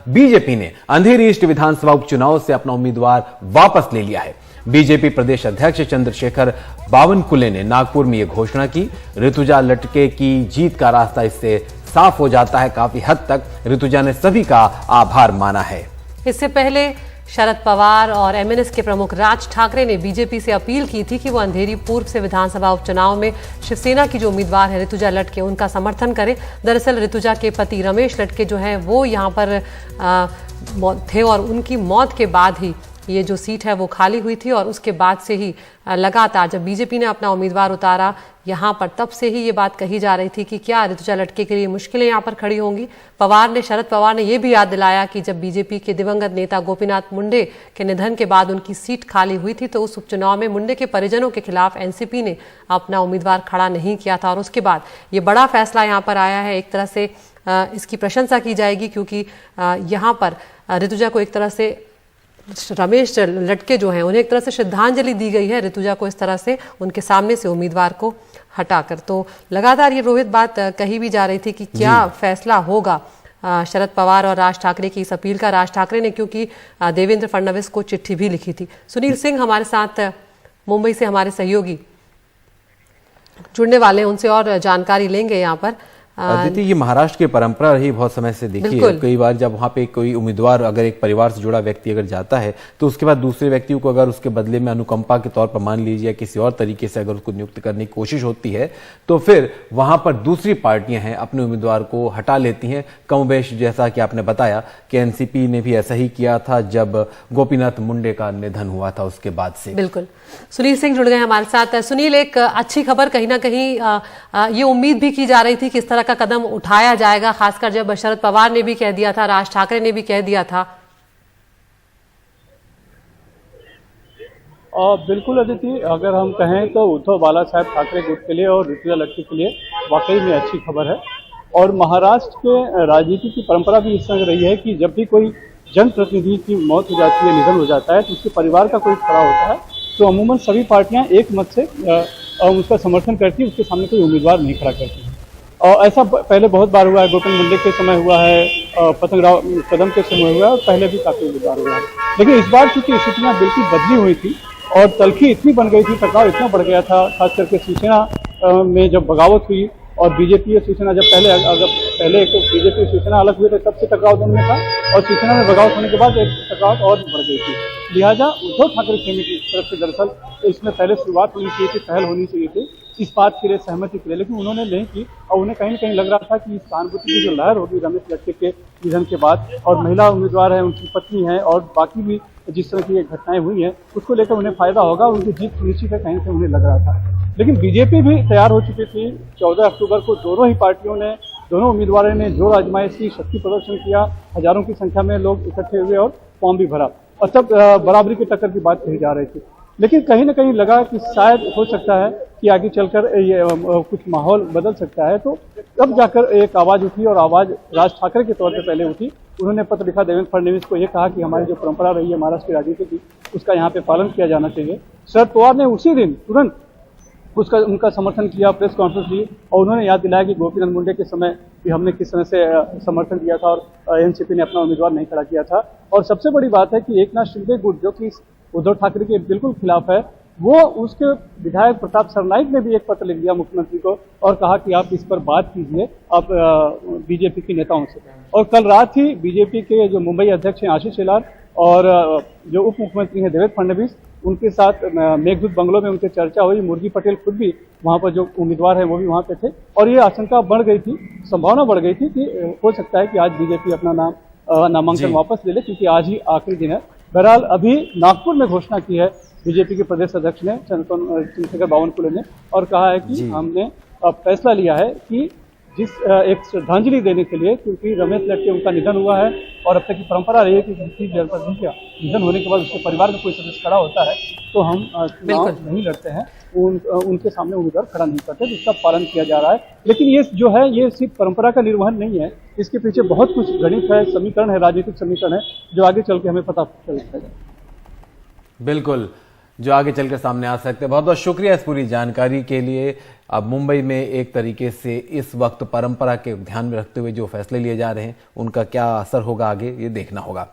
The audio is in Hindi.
बीजेपी ने अंधेरी ईस्ट विधानसभा उपचुनाव से अपना उम्मीदवार वापस ले लिया है। बीजेपी प्रदेश अध्यक्ष चंद्रशेखर बावनकुले ने नागपुर में यह घोषणा की। ऋतुजा लटके की जीत का रास्ता इससे साफ हो जाता है। काफी हद तक ऋतुजा ने सभी का आभार माना है। इससे पहले शरद पवार और एमएनएस के प्रमुख राज ठाकरे ने बीजेपी से अपील की थी कि वो अंधेरी पूर्व से विधानसभा उपचुनाव में शिवसेना की जो उम्मीदवार है ऋतुजा लटके, उनका समर्थन करें। दरअसल ऋतुजा के पति रमेश लटके जो हैं वो यहाँ पर थे और उनकी मौत के बाद ही ये जो सीट है वो खाली हुई थी और उसके बाद से ही लगातार जब बीजेपी ने अपना उम्मीदवार उतारा यहाँ पर, तब से ही ये बात कही जा रही थी कि क्या ऋतुजा लटके के लिए मुश्किलें यहाँ पर खड़ी होंगी। शरद पवार ने यह भी याद दिलाया कि जब बीजेपी के दिवंगत नेता गोपीनाथ मुंडे के निधन के बाद उनकी सीट खाली हुई थी तो उस उपचुनाव में मुंडे के परिजनों के खिलाफ एनसीपी ने अपना उम्मीदवार खड़ा नहीं किया था और उसके बाद ये बड़ा फैसला यहाँ पर आया है। एक तरह से इसकी प्रशंसा की जाएगी क्योंकि यहाँ पर ऋतुजा को एक तरह से रमेश लटके जो हैं उन्हें एक तरह से श्रद्धांजलि दी गई है ऋतुजा को इस तरह से उनके सामने से उम्मीदवार को हटाकर। तो लगातार ये रोहित बात कही भी जा रही थी कि क्या फैसला होगा शरद पवार और राज ठाकरे की इस अपील का। राज ठाकरे ने क्योंकि देवेंद्र फडणवीस को चिट्ठी भी लिखी थी। सुनील सिंह हमारे साथ मुंबई से हमारे सहयोगी जुड़ने वाले हैं, उनसे और जानकारी लेंगे यहाँ पर। अदिति, ये महाराष्ट्र की परंपरा रही बहुत समय से। देखिए कई बार जब वहां पे कोई उम्मीदवार अगर एक परिवार से जुड़ा व्यक्ति अगर जाता है तो उसके बाद दूसरे व्यक्ति को अगर उसके बदले में अनुकंपा के तौर पर मान लीजिए या किसी और तरीके से अगर उसको नियुक्त करने की कोशिश होती है तो फिर वहां पर दूसरी पार्टियां हैं अपने उम्मीदवार को हटा लेती हैं। कमोबेश जैसा कि आपने बताया कि एनसीपी ने भी ऐसा ही किया था जब गोपीनाथ मुंडे का निधन हुआ था उसके बाद से। बिल्कुल, सुनील सिंह जुड़ गए हमारे साथ। सुनील, एक अच्छी खबर कहीं ना कहीं ये उम्मीद भी की जा रही थी कि इस तरह का कदम उठाया जाएगा, खासकर जब शरद पवार ने भी कह दिया था, राज ठाकरे ने भी कह दिया था। बिल्कुल अदिति, अगर हम कहें तो उद्धव बाला साहब ठाकरे गुट के लिए और ऋतुजा लटके के लिए वाकई में अच्छी खबर है। और महाराष्ट्र के राजनीति की परंपरा भी इस तरह रही है कि जब भी कोई जनप्रतिनिधि की मौत हो जाती है, निधन हो जाता है, तो उसके परिवार का कोई खड़ा होता है तो अमूमन सभी पार्टियां एक मत से उसका समर्थन करती है, उसके सामने कोई उम्मीदवार नहीं खड़ा करती है। और ऐसा पहले बहुत बार हुआ है, गोपीनाथ मुंडे के समय हुआ है, पतंगराव कदम के समय हुआ है और पहले भी काफी उम्मीदवार हुआ है। लेकिन इस बार चूंकि स्थितियां बिल्कुल बदली हुई थी और तलखी इतनी बन गई थी, टकराव इतना बढ़ गया था, खास करके शिवसेना में जब बगावत हुई और बीजेपी और शिवसेना जब पहले एक बीजेपी शिवसेना अलग हुए थे तब से टकराव दोनों में था और शिवसेना में बगावत होने के बाद एक टकराव और बढ़ गई थी। लिहाजा उद्धव ठाकरे खेमे की तरफ से दरअसल इसमें पहले शुरुआत होनी चाहिए थी, पहल होनी चाहिए थी इस बात के लिए, सहमति के लिए, लेकिन उन्होंने नहीं की और उन्हें कहीं न कहीं लग रहा था कि सहानुभूति की जो लहर होगी रमेश लटके के निधन के बाद और महिला उम्मीदवार है, उनकी पत्नी है और बाकी भी जिस तरह की घटनाएं हुई हैं उसको लेकर उन्हें फायदा होगा, उनकी जीत सुनिश्चित है, कहीं से उन्हें लग रहा था। लेकिन बीजेपी भी तैयार हो चुकी थी। 14 अक्टूबर को दोनों ही पार्टियों ने, दोनों उम्मीदवारों ने जोर आजमाइश की, शक्ति प्रदर्शन किया, हजारों की संख्या में लोग इकट्ठे हुए और फॉर्म भी भरा और तब बराबरी की टक्कर की बात कही जा रही थी। लेकिन कहीं ना कहीं लगा कि शायद हो सकता है कि आगे चलकर ये कुछ माहौल बदल सकता है, तो तब जाकर एक आवाज उठी और आवाज राज ठाकरे के तौर पे पहले उठी। उन्होंने पत्र लिखा देवेंद्र फडणवीस को, ये कहा कि हमारी जो परंपरा रही है महाराष्ट्र की राजनीति की उसका यहाँ पे पालन किया जाना चाहिए। शरद पवार ने उसी दिन तुरंत उनका समर्थन किया, प्रेस कॉन्फ्रेंस ली और उन्होंने याद दिलाया कि गोपीनाथ मुंडे के समय भी हमने किस तरह से समर्थन दिया था और एनसीपी ने अपना उम्मीदवार नहीं खड़ा किया था। और सबसे बड़ी बात है कि एकनाथ शिंदे गुट जो कि उद्धव ठाकरे के बिल्कुल खिलाफ है, वो उसके विधायक प्रताप सरनाइक ने भी एक पत्र लिख दिया मुख्यमंत्री को और कहा कि आप इस पर बात कीजिए आप बीजेपी के नेताओं से। और कल रात ही बीजेपी के जो मुंबई अध्यक्ष हैं आशीष शेलार और जो उप मुख्यमंत्री हैं देवेंद्र फडणवीस, उनके साथ मेघदूत बंगलों में उनकी चर्चा हुई। मुर्गी पटेल खुद भी वहां पर जो उम्मीदवार है वो भी वहां पे थे और ये आशंका बढ़ गई थी, संभावना बढ़ गई थी कि हो सकता है कि आज बीजेपी अपना नामांकन वापस ले ले, क्योंकि आज ही आखिरी दिन है। बहरहाल अभी नागपुर में घोषणा की है बीजेपी के प्रदेश अध्यक्ष ने चंद्रशेखर बावनकुले ने और कहा है कि हमने फैसला लिया है कि जिस एक श्रद्धांजलि देने के लिए, क्योंकि रमेश लटके उनका निधन हुआ है और अब तक की परंपरा रही है कि किसी जनप्रतिनिधि का निधन होने के बाद उसके परिवार में कोई सदस्य खड़ा होता है तो हम चुनाव नहीं लड़ते हैं, उनके सामने उम्मीदवार खड़ा नहीं करते, तो इसका पालन किया जा रहा है। लेकिन ये जो है ये सिर्फ परंपरा का निर्वहन नहीं है, इसके पीछे बहुत कुछ गणित है, समीकरण है, राजनीतिक समीकरण है जो आगे चल के हमें पता चलता है। बिल्कुल, जो आगे चलकर सामने आ सकते हैं। बहुत बहुत शुक्रिया इस पूरी जानकारी के लिए। अब मुंबई में एक तरीके से इस वक्त परंपरा के ध्यान में रखते हुए जो फैसले लिए जा रहे हैं उनका क्या असर होगा आगे, ये देखना होगा।